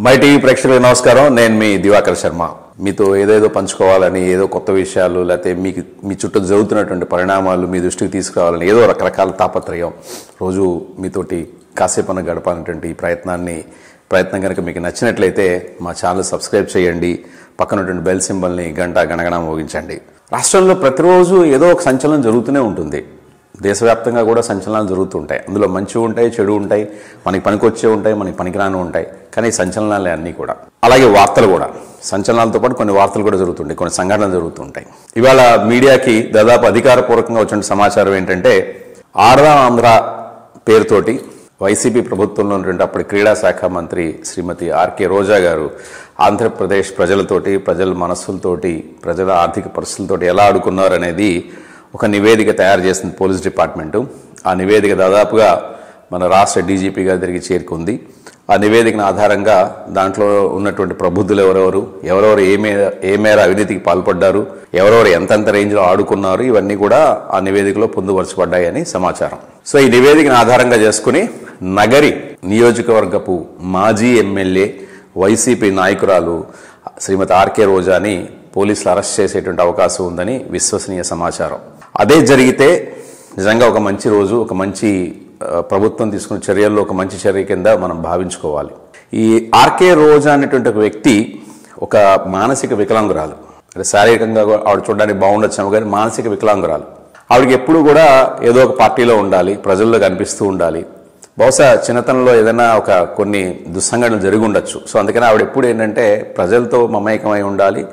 My TV ప్రేక్షకులకు నమస్కారం. నేను మీ దివాకర్ శర్మ. మీతో ఏదేదో పంచుకోవాలని, ఏదో కొత్త విషయాలు, లేకపోతే మీ చుట్టూ జరుగుతున్నటువంటి పరిణామాలు మీ దృష్టికి తీసుకురావాలని ఏదో రకరకాల తాపత్రయం రోజు మీతోటి కాసేపన గడపాలనేటువంటి ప్రయత్నం కనుక మీకు నచ్చినట్లయితే మా ఛానల్ సబ్స్క్రైబ్ చేయండి. పక్కనటువంటి బెల్ సింబల్ని గణగణ మోగించండి. రాష్ట్రంలో ప్రతిరోజు ఏదో ఒక సంచలనం జరుగుతూనే ఉంటుంది. దేశవ్యాప్తంగా కూడా సంచలనాలు జరుగుతుంటాయి. అందులో మంచి ఉంటాయి, చెడు ఉంటాయి, మనకి పనికొచ్చే ఉంటాయి, మనకి పనికిరాని ఉంటాయి. కానీ సంచలనాలే అన్నీ కూడా. అలాగే వార్తలు కూడా, సంచలనాలతో పాటు కొన్ని వార్తలు కూడా జరుగుతుంటాయి, కొన్ని సంఘటనలు జరుగుతుంటాయి. ఇవాళ మీడియాకి దాదాపు అధికారపూర్వకంగా వచ్చిన సమాచారం ఏంటంటే, ఆడదాం ఆంధ్ర పేరుతోటి వైసీపీ ప్రభుత్వంలో ఉన్నటువంటి అప్పటి క్రీడా శాఖ మంత్రి శ్రీమతి ఆర్కే రోజా గారు ఆంధ్రప్రదేశ్ ప్రజలతోటి, ప్రజల మనస్సులతోటి, ప్రజల ఆర్థిక పరిస్థితులతోటి ఎలా ఆడుకున్నారు అనేది ఒక నివేదిక తయారు చేసింది పోలీస్ డిపార్ట్మెంటు. ఆ నివేదిక దాదాపుగా మన రాష్ట్ర డీజీపీ గారి దగ్గరికి చేరుకుంది. ఆ నివేదికను ఆధారంగా దాంట్లో ఉన్నటువంటి ప్రబుద్ధులు ఎవరెవరు ఏ మేర అవినీతికి పాల్పడ్డారు, ఎవరెవరు ఎంతెంత రేంజ్లో ఆడుకున్నారు, ఇవన్నీ కూడా ఆ నివేదికలో పొందుపరచబడ్డాయని సమాచారం. సో ఈ నివేదికను ఆధారంగా చేసుకుని నగరి నియోజకవర్గపు మాజీ ఎమ్మెల్యే వైసీపీ నాయకురాలు శ్రీమతి ఆర్కే రోజాని పోలీసులు అరెస్ట్ చేసేటువంటి అవకాశం ఉందని విశ్వసనీయ సమాచారం. అదే జరిగితే నిజంగా ఒక మంచి రోజు, ఒక మంచి ప్రభుత్వం తీసుకున్న చర్యల్లో ఒక మంచి చర్య కింద మనం భావించుకోవాలి. ఈ ఆర్కే రోజా అనేటువంటి ఒక వ్యక్తి ఒక మానసిక వికలాంగురాలు. అంటే శారీరకంగా ఆవిడ చూడడానికి బాగుండొచ్చాము, కానీ మానసిక వికలాంగురాలు. ఆవిడకి ఎప్పుడు కూడా ఏదో ఒక పార్టీలో ఉండాలి, ప్రజల్లో కనిపిస్తూ ఉండాలి. బహుశా చిన్నతనంలో ఏదైనా కొన్ని దుస్సంఘటనలు జరిగి ఉండొచ్చు. సో అందుకని ఆవిడ ఎప్పుడు ఏంటంటే ప్రజలతో మమేకమై ఉండాలి.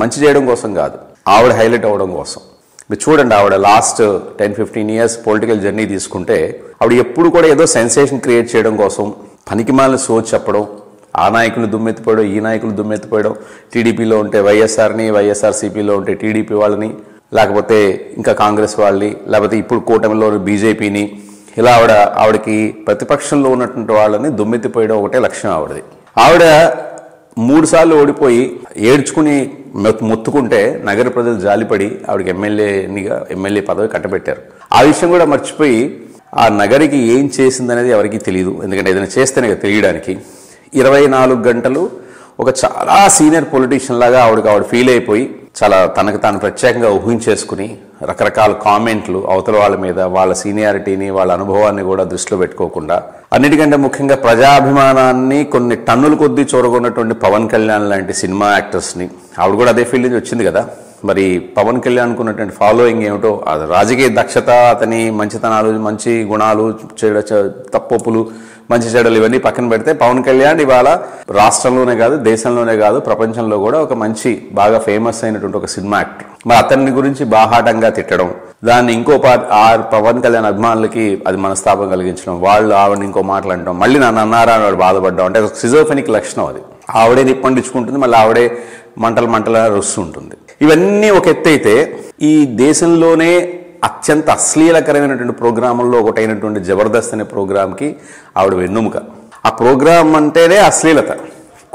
మంచి చేయడం కోసం కాదు, ఆవిడ హైలైట్ అవ్వడం కోసం. మీరు చూడండి, ఆవిడ లాస్ట్ 10-15 ఇయర్స్ పొలిటికల్ జర్నీ తీసుకుంటే ఆవిడ ఎప్పుడు కూడా ఏదో సెన్సేషన్ క్రియేట్ చేయడం కోసం పనికిమాలిన సోచ్ చెప్పడం, ఆ నాయకులు దుమ్మెత్తిపోయడం, ఈ నాయకులు దుమ్మెత్తిపోయడం, టీడీపీలో ఉంటే వైఎస్ఆర్ని, వైఎస్ఆర్సీపీలో ఉంటే టీడీపీ వాళ్ళని, లేకపోతే ఇంకా కాంగ్రెస్ వాళ్ళని, లేకపోతే ఇప్పుడు కూటమిలో బీజేపీని, ఇలా ఆవిడకి ప్రతిపక్షంలో ఉన్నటువంటి వాళ్ళని దుమ్మెత్తిపోయడం ఒకటే లక్ష్యం ఆవిడది. ఆవిడ 3 సార్లు ఓడిపోయి ఏడ్చుకుని మొత్తుకుంటే నగర ప్రజలు జాలిపడి ఆవిడకి ఎమ్మెల్యే పదవి కట్టబెట్టారు. ఆ విషయం కూడా మర్చిపోయి ఆ నగరికి ఏం చేసిందనేది ఎవరికి తెలియదు. ఎందుకంటే ఏదైనా చేస్తేనే తెలియడానికి 24 గంటలు ఒక చాలా సీనియర్ పొలిటీషియన్ లాగా ఆవిడ ఫీల్ అయిపోయి చాలా తనకు తాను ప్రత్యేకంగా ఊహించేసుకుని రకరకాల కామెంట్లు అవతల వాళ్ళ మీద, వాళ్ళ సీనియారిటీని, వాళ్ళ అనుభవాన్ని కూడా దృష్టిలో పెట్టుకోకుండా, అన్నిటికంటే ముఖ్యంగా ప్రజాభిమానాన్ని కొన్ని టన్నుల కొద్దీ చూరగొన్నటువంటి పవన్ కళ్యాణ్ లాంటి సినిమా యాక్టర్స్ని, ఆవిడ కూడా అదే ఫీల్డ్ నుంచి వచ్చింది కదా. మరి పవన్ కళ్యాణ్ కున్నటువంటి ఫాలోయింగ్ ఏమిటో, అది రాజకీయ దక్షత, అతని మంచితనాలు, మంచి గుణాలు, తప్పొప్పులు, మంచి చెడులు ఇవన్నీ పక్కన పెడితే పవన్ కళ్యాణ్ ఇవాళ రాష్ట్రంలోనే కాదు, దేశంలోనే కాదు, ప్రపంచంలో కూడా ఒక మంచి బాగా ఫేమస్ అయినటువంటి ఒక సినిమా యాక్టర్. మరి అతన్ని గురించి బాహాటంగా తిట్టడం, దాన్ని ఇంకో పవన్ కళ్యాణ్ అభిమానులకి అది మనస్తాపం కలిగించడం, వాళ్ళు ఆవిడని ఇంకో మాట్లాడటం, మళ్ళీ నన్ను అన్నారా అని వాడు బాధపడ్డం, అంటే సిజోఫెనిక్ లక్షణం అది. ఆవిడే నిప్పండించుకుంటుంది, మళ్ళీ ఆవిడే మంటల రుస్తూ ఉంటుంది. ఇవన్నీ ఒక ఎత్తు అయితే, ఈ దేశంలోనే అత్యంత అశ్లీలకరమైనటువంటి ప్రోగ్రాముల్లో ఒకటైనటువంటి జబర్దస్త్ అనే ప్రోగ్రాంకి ఆవిడ వెన్నుముక. ఆ ప్రోగ్రాం అంటేనే అశ్లీలత.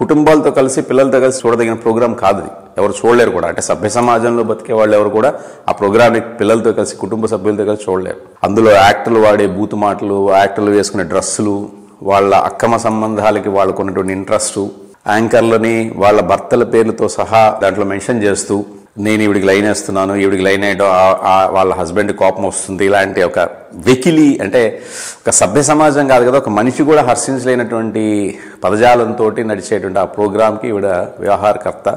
కుటుంబాలతో కలిసి, పిల్లలతో కలిసి చూడదగిన ప్రోగ్రాం కాదు అది. ఎవరు చూడలేరు కూడా. అంటే సభ్య సమాజంలో బతికే వాళ్ళు ఎవరు కూడా ఆ ప్రోగ్రామ్ని పిల్లలతో కలిసి, కుటుంబ సభ్యులతో కలిసి చూడలేరు. అందులో యాక్టర్లు వాడే బూతు మాటలు, యాక్టర్లు వేసుకునే డ్రెస్సులు, వాళ్ళ అక్రమ సంబంధాలకి వాళ్ళకు ఉన్నటువంటి ఇంట్రెస్టు, యాంకర్లని వాళ్ళ భర్తల పేర్లతో సహా దాంట్లో మెన్షన్ చేస్తూ, నేను ఈవిడికి లైన్ వేస్తున్నాను, ఈవిడికి లైన్ వేయడం వాళ్ళ హస్బెండ్ కోపం వస్తుంది, ఇలాంటి ఒక వెకిలి, అంటే ఒక సభ్య సమాజం కాదు కదా, ఒక మనిషి కూడా హర్షించలేనటువంటి పదజాలంతో నడిచేటువంటి ఆ ప్రోగ్రాంకి ఈవిడ వ్యవహారకర్త,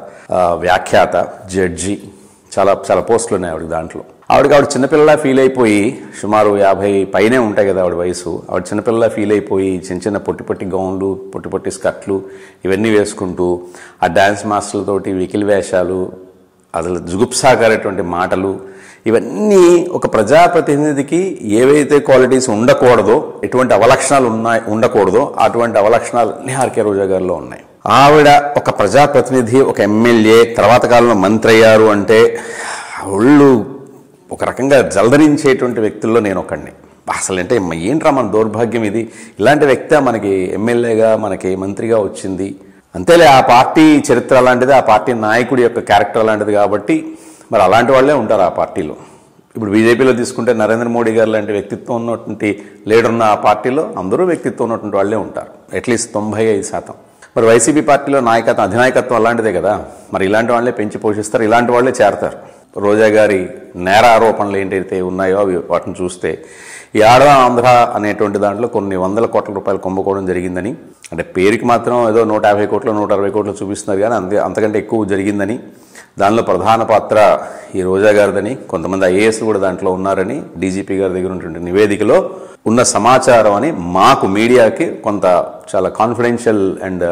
వ్యాఖ్యాత, జడ్జి, చాలా చాలా పోస్టులు ఉన్నాయి ఆవిడకి. దాంట్లో ఆవిడ చిన్నపిల్లలా ఫీల్ అయిపోయి, సుమారు 50 పైనే ఉంటాయి కదా ఆవిడ వయసు, ఆవిడ చిన్నపిల్లలా ఫీల్ అయిపోయి చిన్న పొట్టి గౌన్లు, పొట్టి స్కర్ట్లు ఇవన్నీ వేసుకుంటూ ఆ డ్యాన్స్ మాస్టర్లతోటి వెకిలి వేషాలు, అసలు జుగుప్సాకరేటువంటి మాటలు, ఇవన్నీ ఒక ప్రజాప్రతినిధికి ఏవైతే క్వాలిటీస్ ఉండకూడదో, ఎటువంటి అవలక్షణాలు ఉండకూడదో అటువంటి అవలక్షణాలన్నీ ఆర్కే రోజా గారిలో ఉన్నాయి. ఆవిడ ఒక ప్రజాప్రతినిధి, ఒక ఎమ్మెల్యే, తర్వాత కాలంలో మంత్రి అయ్యారు అంటే ఒళ్ళు ఒక రకంగా జలధరించేటువంటి వ్యక్తుల్లో నేను ఒకడిని. అసలు అంటే ఏంట్రా మన దౌర్భాగ్యం ఇది, ఇలాంటి వ్యక్తి మనకి ఎమ్మెల్యేగా, మనకి మంత్రిగా వచ్చింది. అంతేలే, ఆ పార్టీ చరిత్ర అలాంటిది, ఆ పార్టీ నాయకుడి యొక్క క్యారెక్టర్ అలాంటిది కాబట్టి మరి అలాంటి వాళ్ళే ఉంటారు ఆ పార్టీలో. ఇప్పుడు బీజేపీలో తీసుకుంటే నరేంద్ర మోడీ గారు లాంటి వ్యక్తిత్వం ఉన్నటువంటి లీడర్ ఉన్న ఆ పార్టీలో అందరూ వ్యక్తిత్వం ఉన్నటువంటి వాళ్ళే ఉంటారు, అట్లీస్ట్ 95%. మరి వైసీపీ పార్టీలో నాయకత్వం అధినాయకత్వం అలాంటిదే కదా, మరి ఇలాంటి వాళ్ళే పెంచి పోషిస్తారు, ఇలాంటి వాళ్ళే చేరతారు. రోజా గారి నేర ఆరోపణలు ఏంటైతే ఉన్నాయో అవి వాటిని చూస్తే ఈ ఆడదాం ఆంధ్ర అనేటువంటి దాంట్లో కొన్ని వందల కోట్ల రూపాయలు కుంభకోణం జరిగిందని, అంటే పేరుకి మాత్రం ఏదో 150 కోట్లు 160 కోట్లు చూపిస్తున్నారు కానీ అంతకంటే ఎక్కువ జరిగిందని, దానిలో ప్రధాన పాత్ర ఈ రోజా గారిదని, కొంతమంది ఐఏఎస్ కూడా దాంట్లో ఉన్నారని డీజీపీ గారి దగ్గర ఉన్నటువంటి నివేదికలో ఉన్న సమాచారం అని మాకు మీడియాకి కొంత చాలా కాన్ఫిడెన్షియల్ అండ్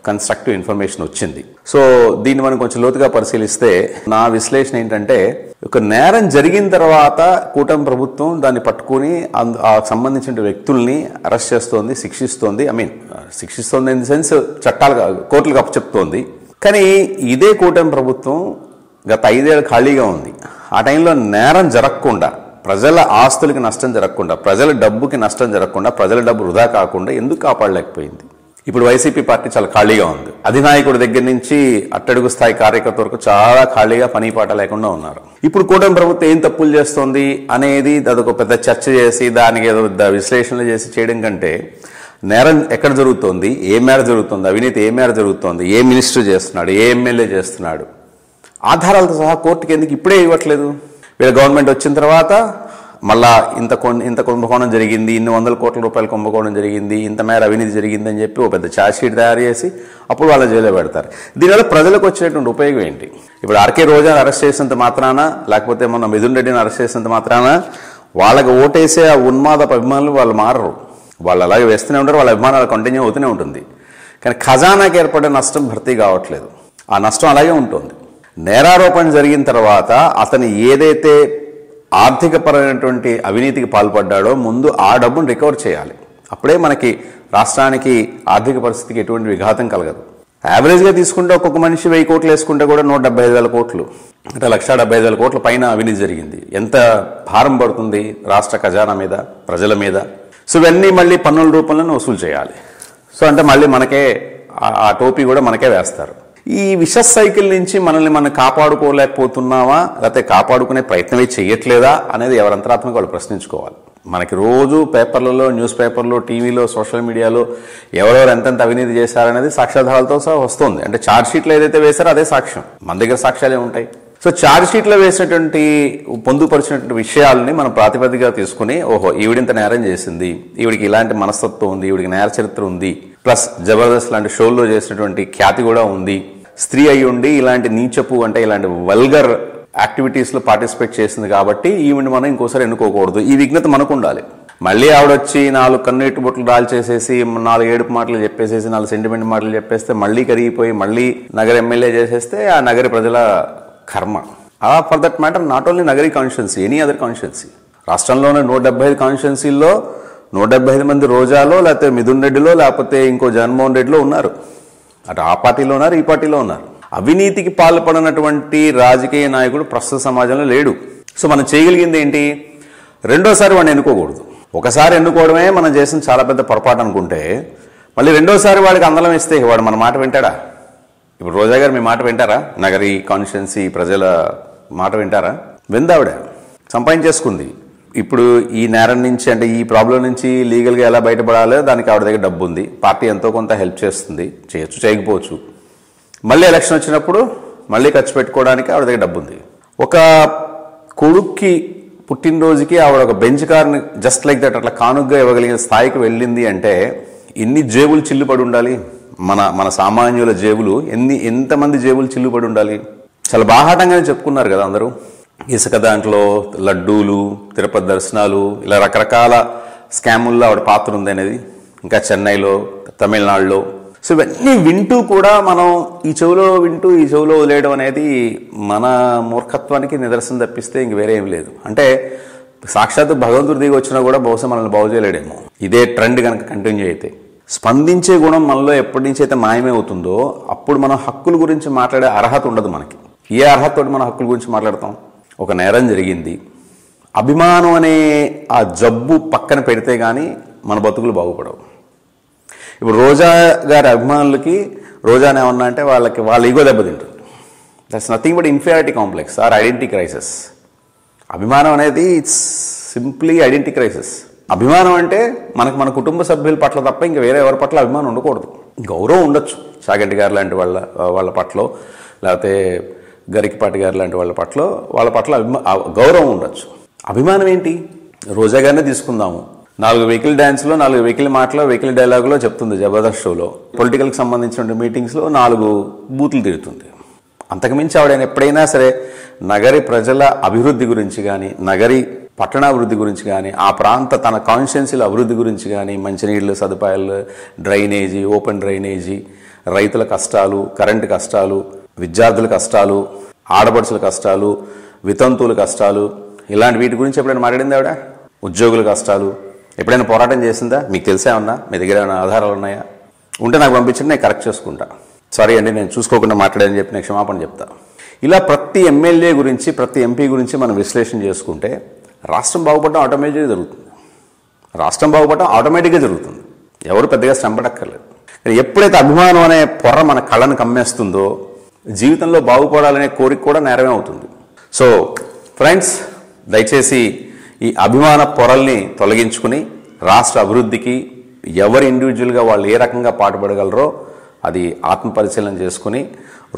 కన్స్ట్రక్టివ్ ఇన్ఫర్మేషన్ వచ్చింది. సో దీన్ని మనం కొంచెం లోతుగా పరిశీలిస్తే నా విశ్లేషణ ఏంటంటే, ఒక నేరం జరిగిన తర్వాత కూటమి ప్రభుత్వం దాన్ని పట్టుకుని ఆ సంబంధించిన వ్యక్తుల్ని అరెస్ట్ చేస్తోంది, శిక్షిస్తోంది. శిక్షిస్తోంది ఇన్ ది సెన్స్ చట్టాలు కోర్టులకు అప్పచెప్తోంది. కానీ ఇదే కూటమి ప్రభుత్వం గత 5 ఏళ్ళు ఖాళీగా ఉంది. ఆ టైంలో నేరం జరగకుండా, ప్రజల ఆస్తులకి నష్టం జరగకుండా, ప్రజల డబ్బుకి నష్టం జరగకుండా, ప్రజల డబ్బు వృధా కాకుండా ఎందుకు కాపాడలేకపోయింది? ఇప్పుడు వైసీపీ పార్టీ చాలా ఖాళీగా ఉంది. అధినాయకుడి దగ్గర నుంచి అట్టడుగు స్థాయి కార్యకర్త వరకు చాలా ఖాళీగా పనిపాట లేకుండా ఉన్నారు. ఇప్పుడు కూటమి ప్రభుత్వం ఏం తప్పులు చేస్తోంది అనేది అదొక పెద్ద చర్చ చేసి దానికి ఏదో విశ్లేషణలు చేసి చేయడం కంటే, నేరం ఎక్కడ జరుగుతోంది, ఏ మేర జరుగుతుంది, అవినీతి ఏ మేర జరుగుతోంది, ఏ మినిస్టర్ చేస్తున్నాడు, ఏ ఎమ్మెల్యే చేస్తున్నాడు, ఆధారాలతో సహా కోర్టుకి ఎందుకు ఇప్పుడే ఇవ్వట్లేదు? వీళ్ళ గవర్నమెంట్ వచ్చిన తర్వాత మళ్ళా ఇంత కుంభకోణం జరిగింది, ఇన్ని 100 కోట్ల రూపాయల కుంభకోణం జరిగింది, ఇంత మేర అవినీతి జరిగిందని చెప్పి ఒక పెద్ద ఛార్జ్ షీట్ తయారు చేసి అప్పుడు వాళ్ళ జైల్లో పెడతారు. దీనివల్ల ప్రజలకు వచ్చేటువంటి ఉపయోగం ఏంటి? ఇప్పుడు ఆర్కే రోజాను అరెస్ట్ చేసినంత మాత్రాన, లేకపోతే మన మిథున్ రెడ్డిని అరెస్ట్ చేసినంత మాత్రాన వాళ్ళకి ఓటేసే ఆ ఉన్మాద అభిమానులు వాళ్ళు మారరు. వాళ్ళు అలాగే వేస్తూనే ఉంటారు, వాళ్ళ అభిమానాలు కంటిన్యూ అవుతూనే ఉంటుంది. కానీ ఖజానాకి ఏర్పడే నష్టం భర్తీ కావట్లేదు, ఆ నష్టం అలాగే ఉంటుంది. నేరారోపణ జరిగిన తర్వాత అతను ఏదైతే ఆర్థికపరమైనటువంటి అవినీతికి పాల్పడ్డాడో ముందు ఆ డబ్బును రికవర్ చేయాలి. అప్పుడే మనకి రాష్ట్రానికి ఆర్థిక పరిస్థితికి ఎటువంటి విఘాతం కలగదు. యావరేజ్గా తీసుకుంటే ఒక్కొక్క మనిషి 1000 కోట్లు వేసుకుంటే కూడా 175,000 కోట్లు, అంటే 175,000 కోట్ల పైన అవినీతి జరిగింది. ఎంత భారం పడుతుంది రాష్ట్ర ఖజానా మీద, ప్రజల మీద? సో ఇవన్నీ మళ్ళీ పన్నుల రూపంలోనే వసూలు చేయాలి. సో అంటే మళ్ళీ మనకే ఆ టోపీ కూడా మనకే వేస్తారు. ఈ విష సైకిల్ నుంచి మనల్ని మనం కాపాడుకోలేకపోతున్నావా, లేకపోతే కాపాడుకునే ప్రయత్నమే చేయట్లేదా అనేది ఎవరి అంతరాత్మక వాళ్ళు ప్రశ్నించుకోవాలి. మనకి రోజు పేపర్లలో, న్యూస్ పేపర్లో, టీవీలో, సోషల్ మీడియాలో ఎవరెవరు ఎంతెంత అవినీతి చేశారనేది సాక్ష్యాధారాలతో సహా వస్తుంది. అంటే ఛార్జ్ షీట్లు ఏదైతే వేశారో అదే సాక్ష్యం, మన దగ్గర సాక్ష్యాలే ఉంటాయి. సో ఛార్జ్ షీట్లో వేసినటువంటి పొందుపరిచినటువంటి విషయాలని మనం ప్రాతిపదికగా తీసుకుని, ఓహో ఈవిడింత నేరం చేసింది, ఈవిడికి ఇలాంటి మనస్తత్వం ఉంది, ఈవిడికి నేర చరిత్ర ఉంది, ప్లస్ జబర్దస్త్ లాంటి షోల్లో చేసినటువంటి ఖ్యాతి కూడా ఉంది, స్త్రీ అయి ఉండి ఇలాంటి నీచపు అంటే ఇలాంటి వల్గర్ యాక్టివిటీస్లో పార్టిసిపేట్ చేసింది కాబట్టి ఈవిని మనం ఇంకోసారి ఎన్నుకోకూడదు. ఈ విఘ్నత మనకు ఉండాలి. మళ్ళీ ఆవిడొచ్చి 4 కన్నీటి బొట్లు దాల్చేసేసి 4 ఏడుపు మాటలు చెప్పేసేసి 4 సెంటిమెంట్ మాటలు చెప్పేస్తే మళ్ళీ కరిగిపోయి మళ్ళీ నగర ఎమ్మెల్యే చేసేస్తే ఆ నగరి ప్రజల కర్మ. For that matter not only Nagari constituency, any other constituency. రాష్ట్రంలోనే 175 కాన్స్టిట్యున్సీల్లో 175 మంది రోజాలో, లేకపోతే మిథున్ రెడ్డిలో, లేకపోతే ఇంకో జగన్మోహన్ రెడ్డిలో ఉన్నారు. అటు ఆ పార్టీలో ఉన్నారు, ఈ పార్టీలో ఉన్నారు. అవినీతికి పాల్పడినటువంటి రాజకీయ నాయకుడు ప్రస్తుత సమాజంలో లేడు. సో మనం చేయగలిగింది ఏంటి? రెండోసారి వాడిని ఎన్నుకోకూడదు. ఒకసారి ఎన్నుకోవడమే మనం చేసిన చాలా పెద్ద పొరపాటు అనుకుంటే, మళ్ళీ రెండోసారి వాడికి అందలం ఇస్తే వాడు మన మాట వింటాడా? ఇప్పుడు రోజా గారు మీ మాట వింటారా? నగరీ కాన్స్టిట్యున్సీ ప్రజల మాట వింటారా? విందావిడ సంపాదించేసుకుంది. ఇప్పుడు ఈ నేరం నుంచి, అంటే ఈ ప్రాబ్లం నుంచి లీగల్గా ఎలా బయటపడాలో దానికి ఆవిడ దగ్గర డబ్బు ఉంది, పార్టీ ఎంతో కొంత హెల్ప్ చేస్తుంది, చేయొచ్చు చేయకపోవచ్చు. మళ్ళీ ఎలక్షన్ వచ్చినప్పుడు మళ్ళీ ఖర్చు పెట్టుకోవడానికి ఆవిడ దగ్గర డబ్బు ఉంది. ఒక కొడుక్కి పుట్టినరోజుకి ఆవిడ ఒక బెంచ్ కార్ని జస్ట్ లైక్ దట్ అట్లా కానుగ్గా ఇవ్వగలిగిన స్థాయికి వెళ్ళింది అంటే ఎన్ని జేబులు చిల్లుపడి ఉండాలి? మన సామాన్యుల జేబులు ఎంతమంది జేబులు చిల్లుపడి ఉండాలి? చాలా బాహాటంగానే చెప్పుకున్నారు కదా అందరూ. ఇసుక దాంట్లో, లడ్డూలు, తిరుపతి దర్శనాలు, ఇలా రకరకాల స్కాముల్లో ఆవిడ పాత్ర ఉంది అనేది, ఇంకా చెన్నైలో, తమిళనాడులో. సో ఇవన్నీ వింటూ కూడా మనం ఈ చెవులో వింటూ ఈ చెవులో వదిలేయడం అనేది మన మూర్ఖత్వానికి నిదర్శనం తప్పిస్తే ఇంక వేరే ఏం లేదు. అంటే సాక్షాత్తు భగవంతుడి దిగి వచ్చినా కూడా బహుశా మనల్ని బాగు చేయలేడేమో ఇదే ట్రెండ్ కనుక కంటిన్యూ అయితే. స్పందించే గుణం మనలో ఎప్పటి నుంచి అయితే మాయమే అవుతుందో అప్పుడు మనం హక్కుల గురించి మాట్లాడే అర్హత ఉండదు మనకి. ఏ అర్హతతో మన హక్కుల గురించి మాట్లాడతాం? ఒక నేరం జరిగింది, అభిమానం అనే ఆ జబ్బు పక్కన పెడితే కానీ మన బతుకులు బాగుపడవు. ఇప్పుడు రోజా గారి అభిమానులకి రోజాని ఏమన్నా అంటే వాళ్ళ ఈగో దెబ్బతింటుంది. That's nothing but inferiority complex or identity crisis. అభిమానం అనేది ఇట్స్ సింప్లీ ఐడెంటిటీ క్రైసిస్. అభిమానం అంటే మనకు మన కుటుంబ సభ్యుల పట్ల తప్ప ఇంకా వేరే ఎవరి పట్ల అభిమానం ఉండకూడదు. గౌరవం ఉండొచ్చు, చాగంటి గారు లాంటి వాళ్ళ పట్ల, లేకపోతే గరికపాటి గారు లాంటి వాళ్ళ పట్ల గౌరవం ఉండొచ్చు. అభిమానం ఏంటి? రోజా గారినే తీసుకుందాము. 4 వెహికల్ డ్యాన్స్లో, 4 వెహికల్ మాటలో, వెహికల్ డైలాగులో చెప్తుంది జబర్దస్త్ షోలో. పొలిటికల్కి సంబంధించిన మీటింగ్స్లో 4 బూతులు తిరుగుతుంది. అంతకుమించి ఆవిడైనా ఎప్పుడైనా సరే నగరి ప్రజల అభివృద్ధి గురించి కానీ, నగరి పట్టణాభివృద్ధి గురించి కానీ, ఆ ప్రాంత తన కాన్స్టిట్యున్సీల అభివృద్ధి గురించి కానీ, మంచినీళ్ళు సదుపాయాలు, డ్రైనేజీ, ఓపెన్ డ్రైనేజీ, రైతుల కష్టాలు, కరెంటు కష్టాలు, విద్యార్థుల కష్టాలు, ఆడపడుచుల కష్టాలు, వితంతువుల కష్టాలు, ఇలాంటి వీటి గురించి ఎప్పుడైనా మాట్లాడింది ఆవిడ? ఉద్యోగుల కష్టాలు ఎప్పుడైనా పోరాటం చేసిందా? మీకు తెలిసే ఉన్నా? మీ దగ్గర ఏమైనా ఆధారాలు ఉన్నాయా? ఉంటే నాకు పంపించండి, నేను కరెక్ట్ చేసుకుంటా. సారీ అండి, నేను చూసుకోకుండా మాట్లాడానని చెప్పి నేను క్షమాపణ చెప్తా. ఇలా ప్రతి ఎమ్మెల్యే గురించి, ప్రతి ఎంపీ గురించి మనం విశ్లేషణ చేసుకుంటే రాష్ట్రం బాగుపడడం ఆటోమేటిక్గా జరుగుతుంది. జరుగుతుంది. ఎవరు పెద్దగా శ్రమపడక్కర్లేదు. కానీ ఎప్పుడైతే అభిమానం అనే పొర మన కళ్ళను కమ్మేస్తుందో జీవితంలో బాగుపడాలనే కోరిక కూడా నేరమే అవుతుంది. సో ఫ్రెండ్స్, దయచేసి ఈ అభిమాన పొరల్ని తొలగించుకుని రాష్ట్ర అభివృద్ధికి ఎవరు ఇండివిజువల్గా వాళ్ళు ఏ రకంగా పాటుపడగలరో అది ఆత్మపరిశీలన చేసుకుని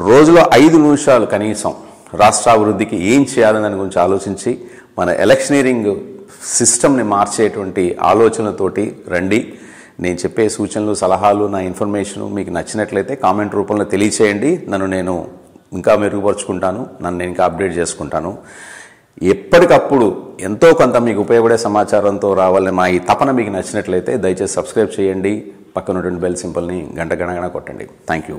రోజులో 5 నిమిషాలు కనీసం రాష్ట్ర అభివృద్ధికి ఏం చేయాలని దాని గురించి ఆలోచించి మన ఎలక్షనీరింగ్ సిస్టమ్ని మార్చేటువంటి ఆలోచనతోటి రండి. నేను చెప్పే సూచనలు, సలహాలు, నా ఇన్ఫర్మేషను మీకు నచ్చినట్లయితే కామెంట్ రూపంలో తెలియచేయండి. నేను ఇంకా మెరుగుపరుచుకుంటాను, నేను ఇంకా అప్డేట్ చేసుకుంటాను. ఎప్పటికప్పుడు ఎంతో కొంత మీకు ఉపయోగపడే సమాచారంతో రావాలని మా ఈ తపన మీకు నచ్చినట్లయితే దయచేసి సబ్స్క్రైబ్ చేయండి. పక్కన ఉన్నటువంటి బెల్ సింబల్ని గంట కొట్టండి. Thank you.